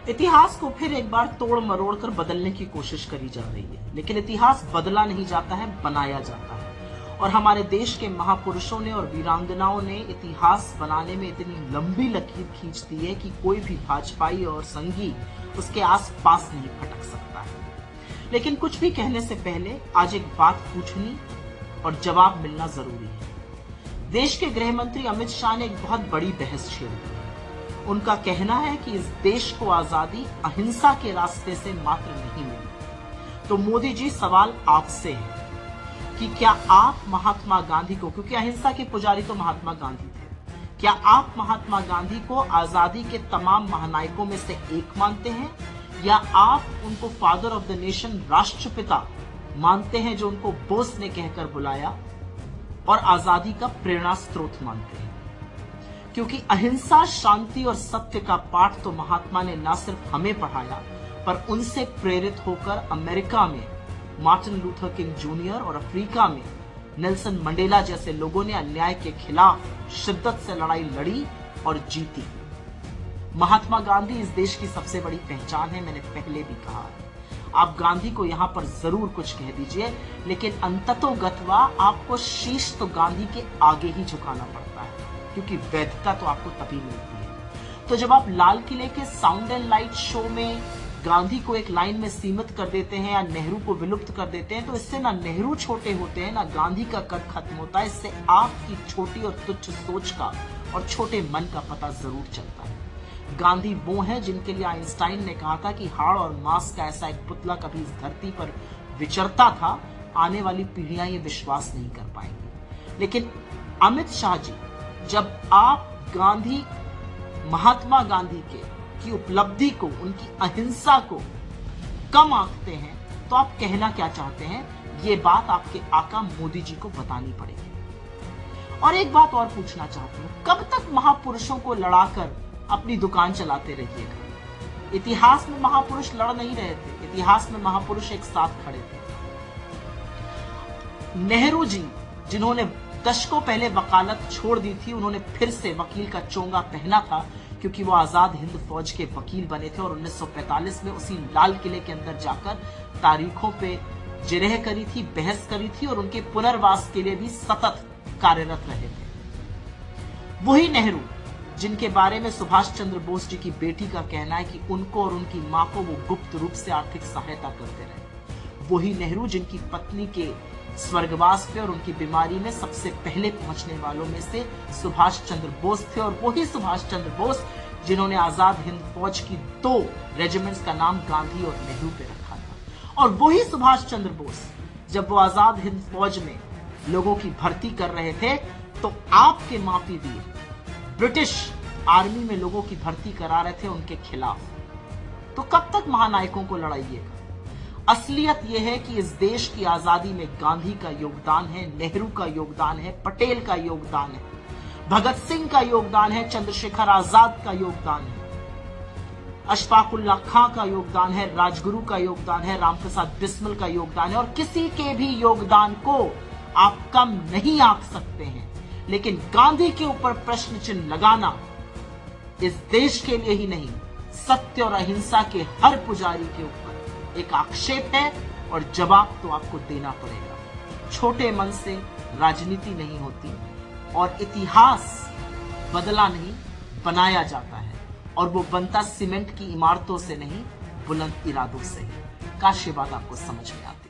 इतिहास को फिर एक बार तोड़ मरोड़ कर बदलने की कोशिश करी जा रही है, लेकिन इतिहास बदला नहीं जाता है, बनाया जाता है। और हमारे देश के महापुरुषों ने और वीरांगनाओं ने इतिहास बनाने में इतनी लंबी लकीर खींच दी है कि कोई भी भाजपाई और संघी उसके आस पास नहीं फटक सकता है। लेकिन कुछ भी कहने से पहले आज एक बात पूछनी और जवाब मिलना जरूरी है। देश के गृह मंत्री अमित शाह ने एक बहुत बड़ी बहस छेड़ दी है। उनका कहना है कि इस देश को आजादी अहिंसा के रास्ते से मात्र नहीं मिली। तो मोदी जी, सवाल आपसे है कि क्या आप महात्मा गांधी को, क्योंकि अहिंसा के पुजारी तो महात्मा गांधी थे, क्या आप महात्मा गांधी को आजादी के तमाम महानायकों में से एक मानते हैं, या आप उनको फादर ऑफ द नेशन, राष्ट्रपिता मानते हैं, जो उनको बोस ने कहकर बुलाया, और आजादी का प्रेरणा स्रोत मानते हैं? क्योंकि अहिंसा, शांति और सत्य का पाठ तो महात्मा ने न सिर्फ हमें पढ़ाया, पर उनसे प्रेरित होकर अमेरिका में मार्टिन लूथर किंग जूनियर और अफ्रीका में नेल्सन मंडेला जैसे लोगों ने अन्याय के खिलाफ शिद्दत से लड़ाई लड़ी और जीती। महात्मा गांधी इस देश की सबसे बड़ी पहचान है, मैंने पहले भी कहा है। आप गांधी को यहां पर जरूर कुछ कह दीजिए, लेकिन अंततोगत्वा आपको शीश तो गांधी के आगे ही झुकाना पड़ता है, क्योंकि वैधता तो आपको तभी मिलती है। तो जब आप लाल किले के साउंड एंड लाइट शो में गांधी को एक लाइन में सीमित कर देते हैं या नेहरू को विलुप्त कर देते हैं, तो इससे ना नेहरू छोटे होते हैं, ना गांधी का कद खत्म होता है। इससे आपकी छोटी और तुच्छ सोच का और छोटे मन का पता जरूर चलता है। गांधी वो हैं जिनके लिए आइंस्टाइन ने कहा था कि हाड़ और मांस का ऐसा एक पुतला कभी इस धरती पर विचरता था, आने वाली पीढ़ियां ये विश्वास नहीं कर पाएंगी। लेकिन अमित शाह जी, जब आप गांधी, महात्मा गांधी की उपलब्धि को, उनकी अहिंसा को कम आंकते हैं, तो आप कहना क्या चाहते हैं? ये बात आपके आका मोदी जी को बतानी पड़ेगी। और एक बात और पूछना चाहती हूं, कब तक महापुरुषों को लड़ाकर अपनी दुकान चलाते रहिएगा? इतिहास में महापुरुष लड़ नहीं रहे थे, इतिहास में महापुरुष एक साथ खड़े थे। नेहरू जी, जिन्होंने दशकों पहले वकालत छोड़ दी थी, उन्होंने फिर से वकील का चोंगा पहना था, क्योंकि वो आजाद हिंद फौज के वकील बने थे और 1945 में उसी लाल किले के अंदर जाकर तारीखों पे जिरह करी थी, बहस करी थी, और उनके पुनर्वास के लिए भी सतत कार्यरत रहे थे। वही नेहरू जिनके बारे में सुभाष चंद्र बोस जी की बेटी का कहना है कि उनको और उनकी मां को वो गुप्त रूप से आर्थिक सहायता करते रहे। वही नेहरू जिनकी पत्नी के स्वर्गवास पे और उनकी बीमारी में सबसे पहले पहुंचने वालों में से सुभाष चंद्र बोस थे। और वही सुभाष चंद्र बोस जिन्होंने आजाद हिंद फौज की 2 रेजिमेंट्स का नाम गांधी और नेहरू पे रखा था। और वही सुभाष चंद्र बोस, जब वो आजाद हिंद फौज में लोगों की भर्ती कर रहे थे, तो आपके माफी वीर ब्रिटिश आर्मी में लोगों की भर्ती करा रहे थे उनके खिलाफ। तो कब तक महानायकों को लड़ाइएगा? असलियत यह है कि इस देश की आजादी में गांधी का योगदान है, नेहरू का योगदान है, पटेल का योगदान है, भगत सिंह का योगदान है, चंद्रशेखर आजाद का योगदान है, अशफाक उल्लाह खां का योगदान है, राजगुरु का योगदान है, रामप्रसाद बिस्मिल का योगदान है। और किसी के भी योगदान को आप कम नहीं आंक सकते हैं। लेकिन गांधी के ऊपर प्रश्न चिन्ह लगाना इस देश के लिए ही नहीं, सत्य और अहिंसा के हर पुजारी के ऊपर एक आक्षेप है, और जवाब तो आपको देना पड़ेगा। छोटे मन से राजनीति नहीं होती, और इतिहास बदला नहीं, बनाया जाता है, और वो बनता सीमेंट की इमारतों से नहीं, बुलंद इरादों से। काश ये बात आपको समझ में आती।